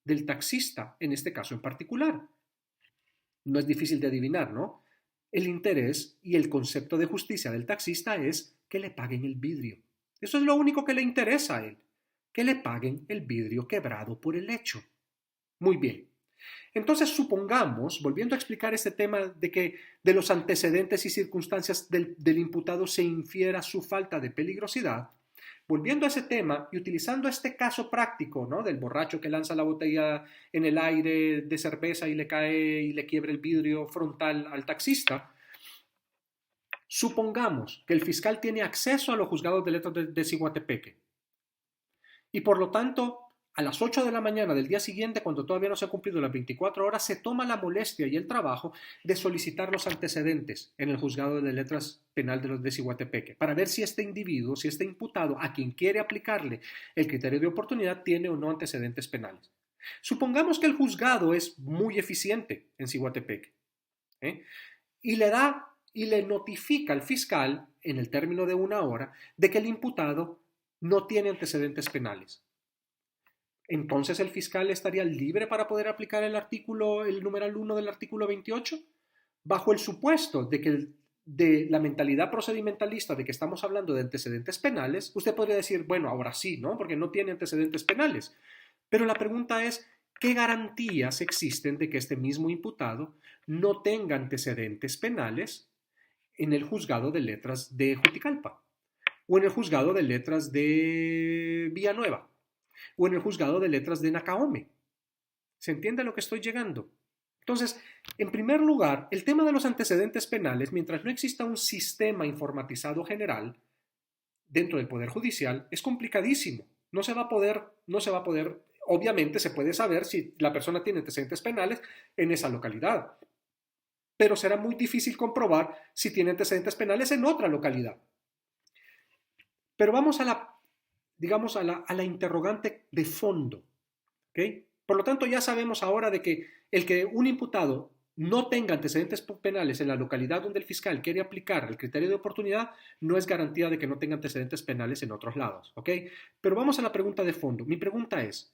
del taxista, en este caso en particular. No es difícil de adivinar, ¿no? El interés y el concepto de justicia del taxista es que le paguen el vidrio. Eso es lo único que le interesa a él, que le paguen el vidrio quebrado por el hecho. Muy bien. Entonces supongamos, volviendo a explicar este tema de que de los antecedentes y circunstancias del imputado se infiera su falta de peligrosidad, volviendo a ese tema y utilizando este caso práctico, ¿no? Del borracho que lanza la botella en el aire de cerveza y le cae y le quiebra el vidrio frontal al taxista, supongamos que el fiscal tiene acceso a los juzgados de letras de Ciguatepeque y por lo tanto a las 8 de la mañana del día siguiente, cuando todavía no se han cumplido las 24 horas, se toma la molestia y el trabajo de solicitar los antecedentes en el juzgado de letras penal de los de Ciguatepeque para ver si este individuo, si este imputado a quien quiere aplicarle el criterio de oportunidad tiene o no antecedentes penales. Supongamos que el juzgado es muy eficiente en Ciguatepeque, ¿eh? y le da y le notifica al fiscal en el término de una hora de que el imputado no tiene antecedentes penales. Entonces el fiscal estaría libre para poder aplicar el numeral 1 del artículo 28, bajo el supuesto de que de la mentalidad procedimentalista de que estamos hablando de antecedentes penales. Usted podría decir, bueno, ahora sí, ¿no? Porque no tiene antecedentes penales. Pero la pregunta es, ¿qué garantías existen de que este mismo imputado no tenga antecedentes penales en el juzgado de letras de Juticalpa o en el juzgado de letras de Villanueva o en el juzgado de letras de Nacaome? ¿Se entiende a lo que estoy llegando? Entonces, en primer lugar, el tema de los antecedentes penales, mientras no exista un sistema informatizado general dentro del Poder Judicial, es complicadísimo. No se va a poder, obviamente se puede saber si la persona tiene antecedentes penales en esa localidad, pero será muy difícil comprobar si tiene antecedentes penales en otra localidad. Pero vamos a la, digamos, a la interrogante de fondo, ¿ok? Por lo tanto, ya sabemos ahora de que el que un imputado no tenga antecedentes penales en la localidad donde el fiscal quiere aplicar el criterio de oportunidad no es garantía de que no tenga antecedentes penales en otros lados, ¿ok? Pero vamos a la pregunta de fondo. Mi pregunta es,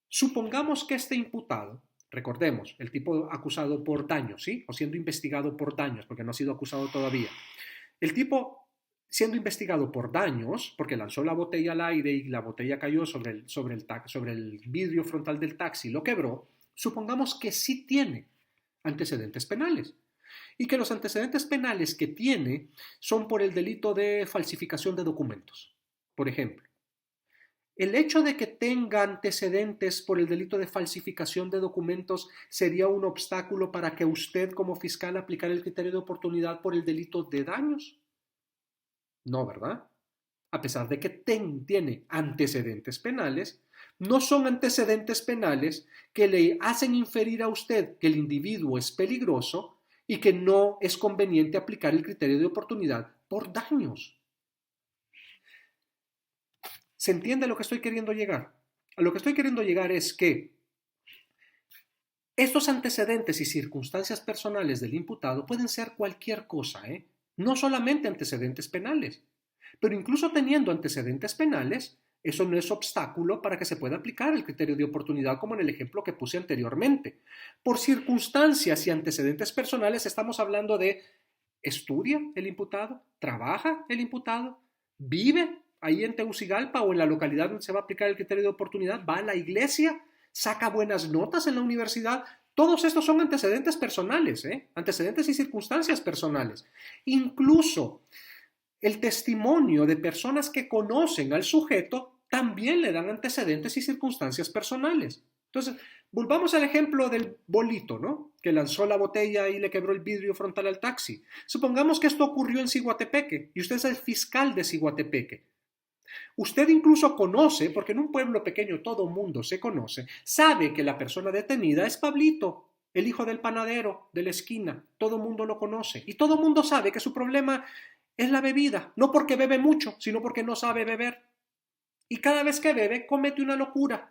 supongamos que este imputado, recordemos, el tipo acusado por daños, ¿sí? O siendo investigado por daños, porque no ha sido acusado todavía. El tipo siendo investigado por daños, porque lanzó la botella al aire y la botella cayó sobre el vidrio frontal del taxi y lo quebró, supongamos que sí tiene antecedentes penales y que los antecedentes penales que tiene son por el delito de falsificación de documentos. Por ejemplo, el hecho de que tenga antecedentes por el delito de falsificación de documentos sería un obstáculo para que usted como fiscal aplicara el criterio de oportunidad por el delito de daños. No, ¿verdad? A pesar de que tiene antecedentes penales, no son antecedentes penales que le hacen inferir a usted que el individuo es peligroso y que no es conveniente aplicar el criterio de oportunidad por daños. ¿Se entiende a lo que estoy queriendo llegar? A lo que estoy queriendo llegar es que estos antecedentes y circunstancias personales del imputado pueden ser cualquier cosa, ¿eh? No solamente antecedentes penales. Pero incluso teniendo antecedentes penales, eso no es obstáculo para que se pueda aplicar el criterio de oportunidad como en el ejemplo que puse anteriormente. Por circunstancias y antecedentes personales estamos hablando de ¿estudia el imputado? ¿Trabaja el imputado? ¿Vive ahí en Tegucigalpa o en la localidad donde se va a aplicar el criterio de oportunidad? ¿Va a la iglesia? ¿Saca buenas notas en la universidad? Todos estos son antecedentes personales, ¿eh? Antecedentes y circunstancias personales. Incluso el testimonio de personas que conocen al sujeto también le dan antecedentes y circunstancias personales. Entonces, volvamos al ejemplo del bolito, ¿no? Que lanzó la botella y le quebró el vidrio frontal al taxi. Supongamos que esto ocurrió en Ciguatepeque y usted es el fiscal de Ciguatepeque. Usted incluso conoce, porque en un pueblo pequeño todo mundo se conoce, sabe que la persona detenida es Pablito, el hijo del panadero de la esquina. Todo mundo lo conoce y todo mundo sabe que su problema es la bebida, no porque bebe mucho, sino porque no sabe beber. Y cada vez que bebe, comete una locura.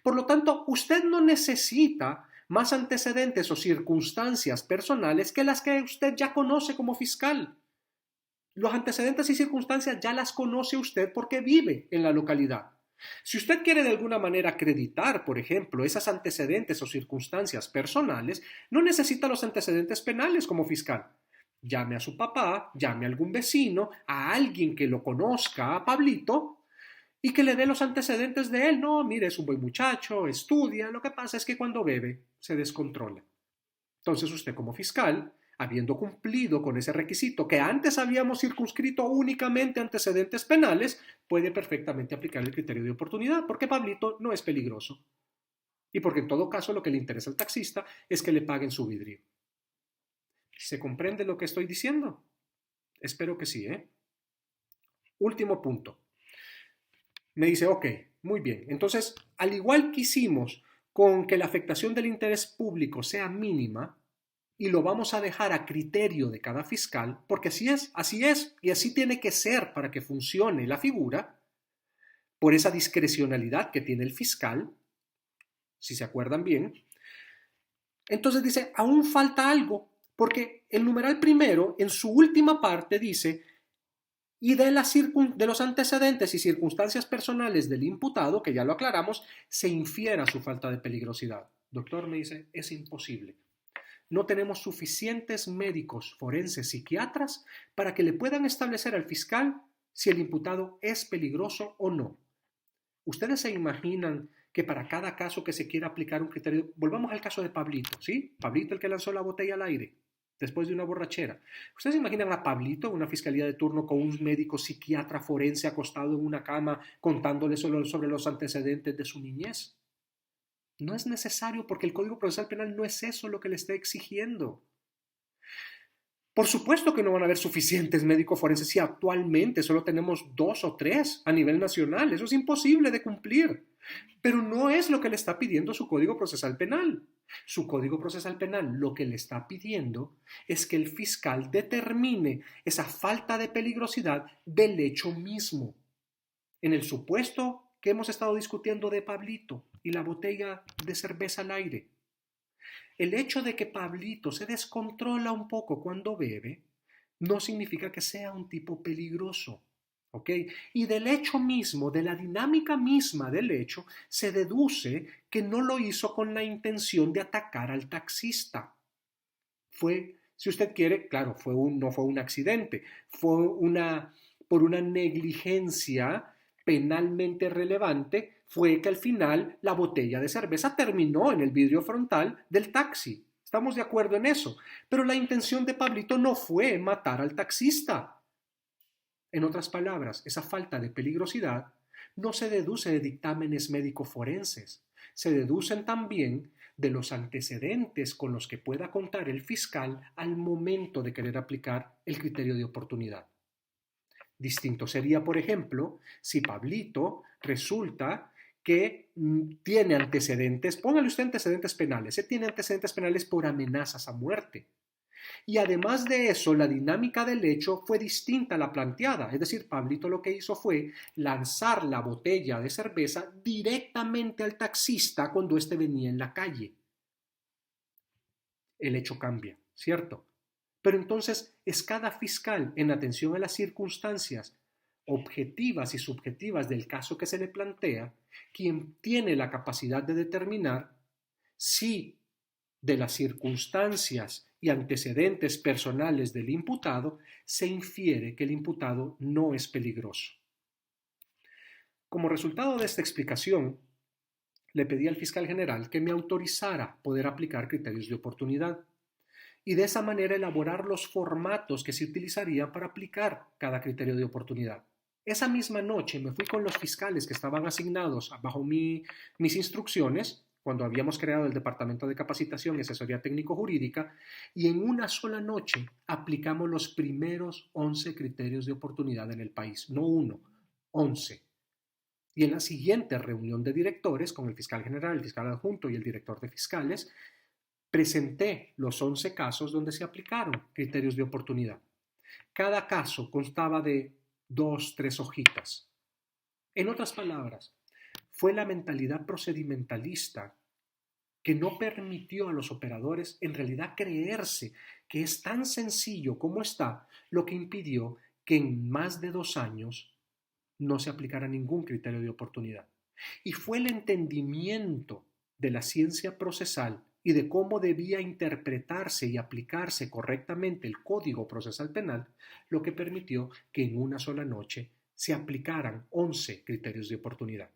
Por lo tanto, usted no necesita más antecedentes o circunstancias personales que las que usted ya conoce como fiscal. Los antecedentes y circunstancias ya las conoce usted porque vive en la localidad. Si usted quiere de alguna manera acreditar, por ejemplo, esas antecedentes o circunstancias personales, no necesita los antecedentes penales como fiscal. Llame a su papá, llame a algún vecino, a alguien que lo conozca, a Pablito, y que le dé los antecedentes de él. No, mire, es un buen muchacho, estudia, lo que pasa es que cuando bebe se descontrola. Entonces usted como fiscal, habiendo cumplido con ese requisito que antes habíamos circunscrito únicamente a antecedentes penales, puede perfectamente aplicar el criterio de oportunidad, porque Pablito no es peligroso. Y porque en todo caso lo que le interesa al taxista es que le paguen su vidrio. ¿Se comprende lo que estoy diciendo? Espero que sí, ¿eh? Último punto. Me dice, ok, muy bien. Entonces, al igual que hicimos con que la afectación del interés público sea mínima, y lo vamos a dejar a criterio de cada fiscal, porque así es, y así tiene que ser para que funcione la figura, por esa discrecionalidad que tiene el fiscal, si se acuerdan bien. Entonces dice, aún falta algo, porque el numeral primero, en su última parte, dice, y de los antecedentes y circunstancias personales del imputado, que ya lo aclaramos, se infiera su falta de peligrosidad. Doctor, me dice, es imposible. No tenemos suficientes médicos forenses psiquiatras para que le puedan establecer al fiscal si el imputado es peligroso o no. ¿Ustedes se imaginan que para cada caso que se quiera aplicar un criterio, volvamos al caso de Pablito, ¿sí? Pablito el que lanzó la botella al aire después de una borrachera. ¿Ustedes se imaginan a Pablito en una fiscalía de turno con un médico psiquiatra forense acostado en una cama contándole sobre los antecedentes de su niñez? No es necesario porque el Código Procesal Penal no es eso lo que le está exigiendo. Por supuesto que no van a haber suficientes médicos forenses si actualmente solo tenemos 2 o 3 a nivel nacional. Eso es imposible de cumplir. Pero no es lo que le está pidiendo su Código Procesal Penal. Su Código Procesal Penal lo que le está pidiendo es que el fiscal determine esa falta de peligrosidad del hecho mismo. En el supuesto que hemos estado discutiendo de Pablito y la botella de cerveza al aire, el hecho de que Pablito se descontrola un poco cuando bebe no significa que sea un tipo peligroso. ¿Ok? Y del hecho mismo, de la dinámica misma del hecho, se deduce que no lo hizo con la intención de atacar al taxista. Fue, si usted quiere, claro, no fue un accidente, por una negligencia penalmente relevante, fue que al final la botella de cerveza terminó en el vidrio frontal del taxi. Estamos de acuerdo en eso. Pero la intención de Pablito no fue matar al taxista. En otras palabras, esa falta de peligrosidad no se deduce de dictámenes médico-forenses, se deducen también de los antecedentes con los que pueda contar el fiscal al momento de querer aplicar el criterio de oportunidad. Distinto sería, por ejemplo, si Pablito resulta que tiene antecedentes, póngale usted antecedentes penales, tiene antecedentes penales por amenazas a muerte. Y además de eso, la dinámica del hecho fue distinta a la planteada. Es decir, Pablito lo que hizo fue lanzar la botella de cerveza directamente al taxista cuando éste venía en la calle. El hecho cambia, ¿cierto? Pero entonces es cada fiscal, en atención a las circunstancias objetivas y subjetivas del caso que se le plantea, quien tiene la capacidad de determinar si de las circunstancias y antecedentes personales del imputado se infiere que el imputado no es peligroso. Como resultado de esta explicación, le pedí al fiscal general que me autorizara poder aplicar criterios de oportunidad y de esa manera elaborar los formatos que se utilizarían para aplicar cada criterio de oportunidad. Esa misma noche me fui con los fiscales que estaban asignados bajo mis instrucciones cuando habíamos creado el Departamento de Capacitación y Asesoría Técnico-Jurídica, y en una sola noche aplicamos los primeros 11 criterios de oportunidad en el país, no uno, 11. Y en la siguiente reunión de directores con el fiscal general, el fiscal adjunto y el director de fiscales, presenté los 11 casos donde se aplicaron criterios de oportunidad. Cada caso constaba de 2, 3 hojitas. En otras palabras, fue la mentalidad procedimentalista que no permitió a los operadores en realidad creerse que es tan sencillo como está, lo que impidió que en más de 2 años no se aplicara ningún criterio de oportunidad. Y fue el entendimiento de la ciencia procesal y de cómo debía interpretarse y aplicarse correctamente el Código Procesal Penal lo que permitió que en una sola noche se aplicaran 11 criterios de oportunidad.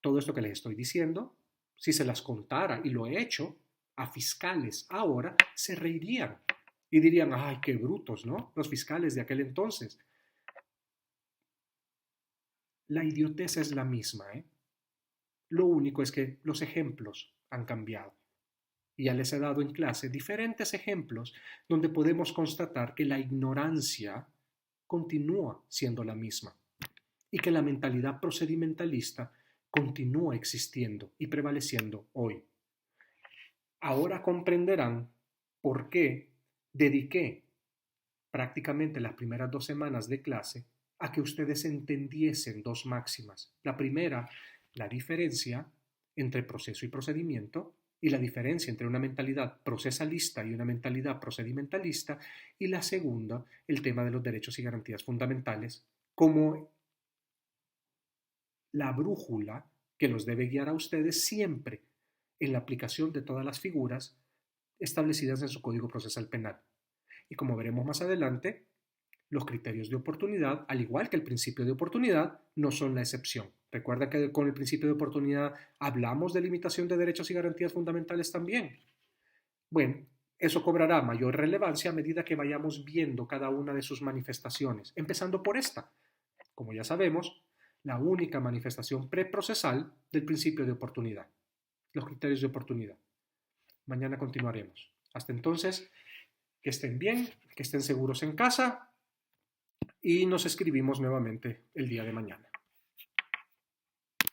Todo esto que les estoy diciendo, si se las contara, y lo he hecho, a fiscales ahora, se reirían y dirían, ay, qué brutos, ¿no? Los fiscales de aquel entonces. La idiotez es la misma, ¿eh? Lo único es que los ejemplos han cambiado. Y ya les he dado en clase diferentes ejemplos donde podemos constatar que la ignorancia continúa siendo la misma y que la mentalidad procedimentalista continúa existiendo y prevaleciendo hoy. Ahora comprenderán por qué dediqué prácticamente las primeras 2 semanas de clase a que ustedes entendiesen 2 máximas. La primera, la diferencia entre proceso y procedimiento, y la diferencia entre una mentalidad procesalista y una mentalidad procedimentalista, y la segunda, el tema de los derechos y garantías fundamentales, como la brújula que los debe guiar a ustedes siempre en la aplicación de todas las figuras establecidas en su Código Procesal Penal. Y como veremos más adelante, los criterios de oportunidad, al igual que el principio de oportunidad, no son la excepción. Recuerda que con el principio de oportunidad hablamos de limitación de derechos y garantías fundamentales también. Bueno, eso cobrará mayor relevancia a medida que vayamos viendo cada una de sus manifestaciones, empezando por esta. Como ya sabemos, la única manifestación preprocesal del principio de oportunidad, los criterios de oportunidad. Mañana continuaremos. Hasta entonces, que estén bien, que estén seguros en casa y nos escribimos nuevamente el día de mañana.